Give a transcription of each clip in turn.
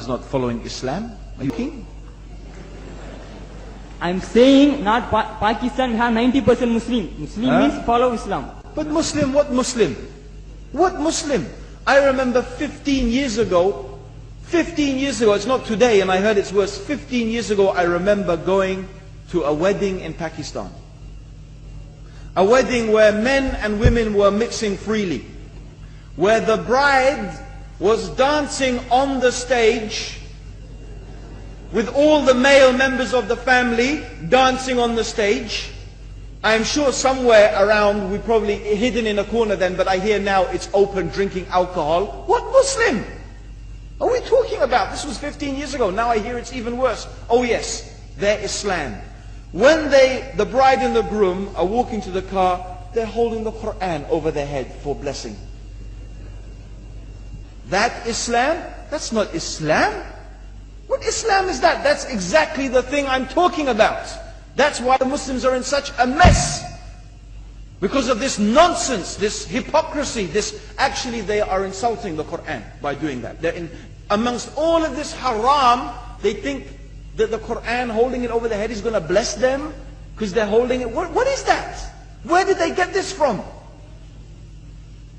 is not following Islam? Are you kidding? I'm saying not Pakistan, we have 90% Muslim. Muslim means follow Islam. But Muslim, what Muslim? What Muslim? I remember 15 years ago, it's not today and I heard it's worse. 15 years ago I remember going to a wedding in Pakistan. A wedding where men and women were mixing freely. Where the bride was dancing on the stage with all the male members of the family dancing on the stage. I'm sure somewhere around, we probably hidden in a corner then, but I hear now it's open, drinking alcohol. What Muslim are we talking about? This was 15 years ago. Now I hear it's even worse. Oh yes, they're Islam. When the bride and the groom are walking to the car, they're holding the Quran over their head for blessing. That Islam? That's not Islam. What Islam is that? That's exactly the thing I'm talking about. That's why the Muslims are in such a mess. Because of this nonsense, this hypocrisy, actually they are insulting the Quran by doing that. Amongst all of this haram, they think that the Quran, holding it over their head, is going to bless them because they're holding it. What is that? Where did they get this from?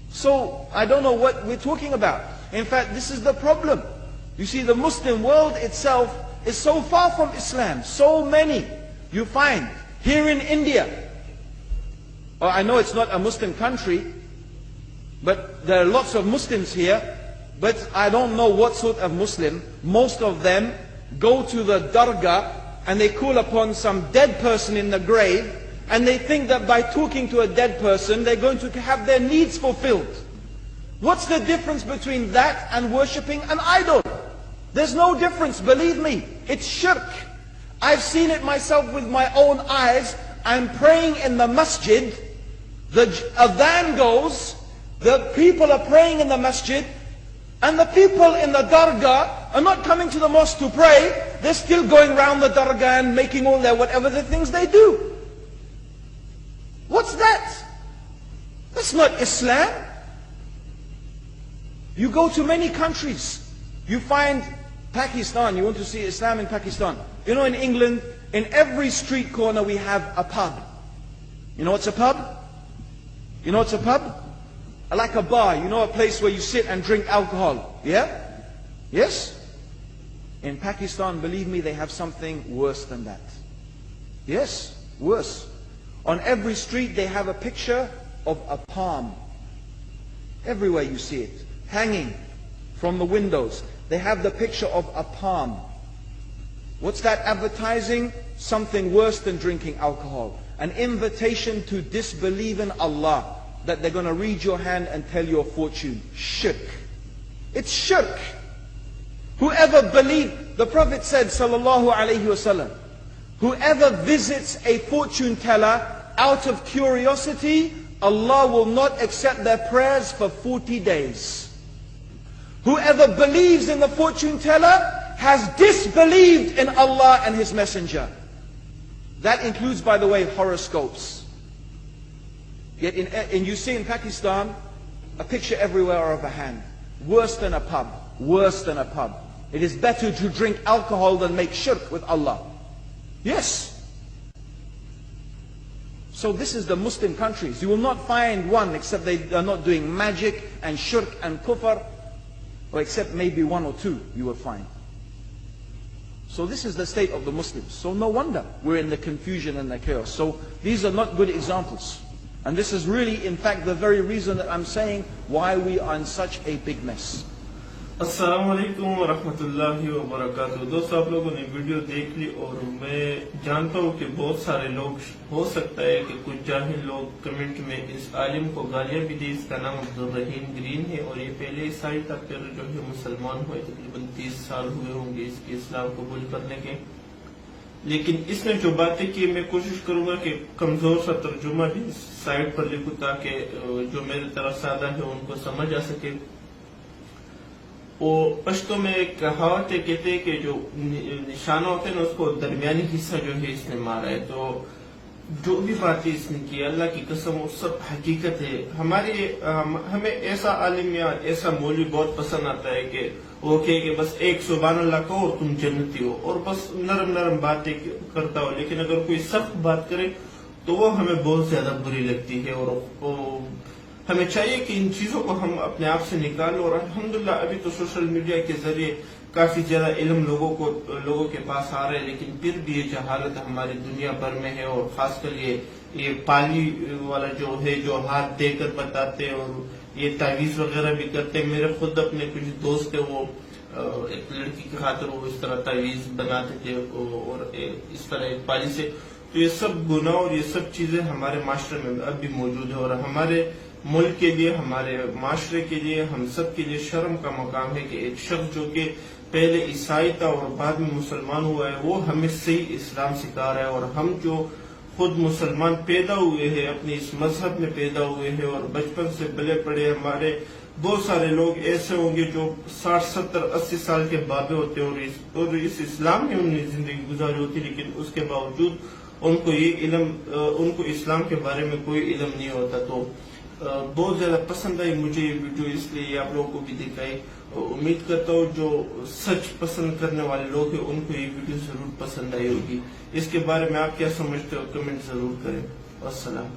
So, I don't know what we're talking about. In fact, this is the problem. You see, the Muslim world itself is so far from Islam. So many you find here in India. I know it's not a Muslim country, but there are lots of Muslims here. But I don't know what sort of Muslim. Most of them go to the dargah and they call upon some dead person in the grave, and they think that by talking to a dead person they're going to have their needs fulfilled. What's the difference between that and worshipping an idol? There's no difference, believe me. It's shirk. I've seen it myself with my own eyes. I'm praying in the masjid. The adhan goes. The people are praying in the masjid. And the people in the dargah are not coming to the mosque to pray. They're still going around the dargah and making all their whatever the things they do. What's that? That's not Islam. You go to many countries. You find Pakistan, you want to see Islam in Pakistan. You know, in England, in every street corner we have a pub. You know what's a pub? You know what's a pub? Like a bar, you know, a place where you sit and drink alcohol. Yeah? Yes? In Pakistan, believe me, they have something worse than that. Yes, worse. On every street they have a picture of a palm. Everywhere you see it, hanging from the windows. They have the picture of a palm. What's that advertising? Something worse than drinking alcohol. An invitation to disbelieve in Allah. That they're going to read your hand and tell your fortune. Shirk. It's shirk. Whoever believed, the Prophet said, sallallahu alaihi wasallam, whoever visits a fortune teller out of curiosity, Allah will not accept their prayers for 40 days. Whoever believes in the fortune teller has disbelieved in Allah and His Messenger. That includes, by the way, horoscopes. Yet you see in Pakistan, a picture everywhere of a hand. Worse than a pub. Worse than a pub. It is better to drink alcohol than make shirk with Allah. Yes. So this is the Muslim countries. You will not find one except they are not doing magic and shirk and kufr, or except maybe one or two you will find. So this is the state of the Muslims. So no wonder we're in the confusion and the chaos. So these are not good examples. And this is really, in fact, the very reason that I'm saying why we are in such a big mess. अस्सलामुअलैकुम वरहमतुल्लाहि वबरकातुहू। दोस्तों, आप लोगों ने video देख ली और मैं जानता हूँ कि बहुत सारे लोग, हो सकता है कि कुछ जाहिल लोग कमेंट में इस आलिम को गालियां भी दी। इसका नाम अब्दुल रहीम ग्रीन है और ये पहले ईसाई था, फिर जो है मुसलमान हुए। तकरीबन 30 साल हुए होंगे इसके इस्लाम कबूल करने के। लेकिन इसने जो बातें की, मैं कोशिश करूंगा कि कमजोर सा तर्जुमा भी साइड पर लिखूं ताकि जो मेरी तरह सादा है उनको समझ आ सके। वो पश्तो में एक कहावत है, कहते हैं कि जो निशाना होते हैं ना उसको दरमियानी हिस्सा जो है इसने मारा है। तो जो भी बातें इसने की, अल्लाह की कसम, वो सब हकीकत है। हमें ऐसा आलिम या ऐसा मौलवी बहुत पसंद आता है कि وہ کہے کہ بس ایک سبحان اللہ کہو اور تم جنتی ہو، اور بس نرم نرم باتیں کرتا ہو، لیکن اگر کوئی سخت بات کرے تو وہ ہمیں بہت زیادہ بری لگتی ہے، اور ہمیں چاہیے کہ ان چیزوں کو ہم اپنے آپ سے نکالیں. اور الحمدللہ ابھی تو سوشل میڈیا کے ذریعے کافی زیادہ علم لوگوں کے پاس آ رہے ہیں، لیکن پھر بھی یہ جہالت ہماری دنیا بھر میں ہے. اور خاص کر یہ پالی والا جو ہے، جو ہاتھ دے کر بتاتے اور یہ تعویذ وغیرہ بھی کرتے ہیں. میرے خود اپنے کچھ دوست ہیں، وہ ایک لڑکی کی خاطر وہ اس طرح تعویذ بناتے تھے اور اس طرح ایک پالی سے. تو یہ سب گناہ اور یہ سب چیزیں ہمارے معاشرے میں اب بھی موجود ہے، اور ہمارے ملک کے لیے، ہمارے معاشرے کے لیے، ہم سب کے لیے شرم کا مقام ہے کہ ایک شخص جو کہ پہلے عیسائی تھا اور بعد میں مسلمان ہوا ہے، وہ ہمیں صحیح اسلام سکھا رہا ہے. اور ہم جو خود مسلمان پیدا ہوئے ہیں، اپنے اس مذہب میں پیدا ہوئے ہیں اور بچپن سے پلے پڑے، ہمارے بہت سارے لوگ ایسے ہوں گے جو 60 70 80 سال کے بابے ہوتے ہیں اور اس اسلام میں انہوں نے زندگی گزاری ہوتی، لیکن اس کے باوجود ان کو اسلام کے بارے میں کوئی علم نہیں ہوتا. تو بہت زیادہ پسند آئی مجھے یہ ویڈیو، اس لیے آپ لوگوں کو بھی دکھائی. امید کرتا ہوں جو سچ پسند کرنے والے لوگ ہیں ان کو یہ ویڈیو ضرور پسند آئی ہوگی. اس کے بارے میں آپ کیا سمجھتے ہو کمنٹ ضرور کریں. السلام.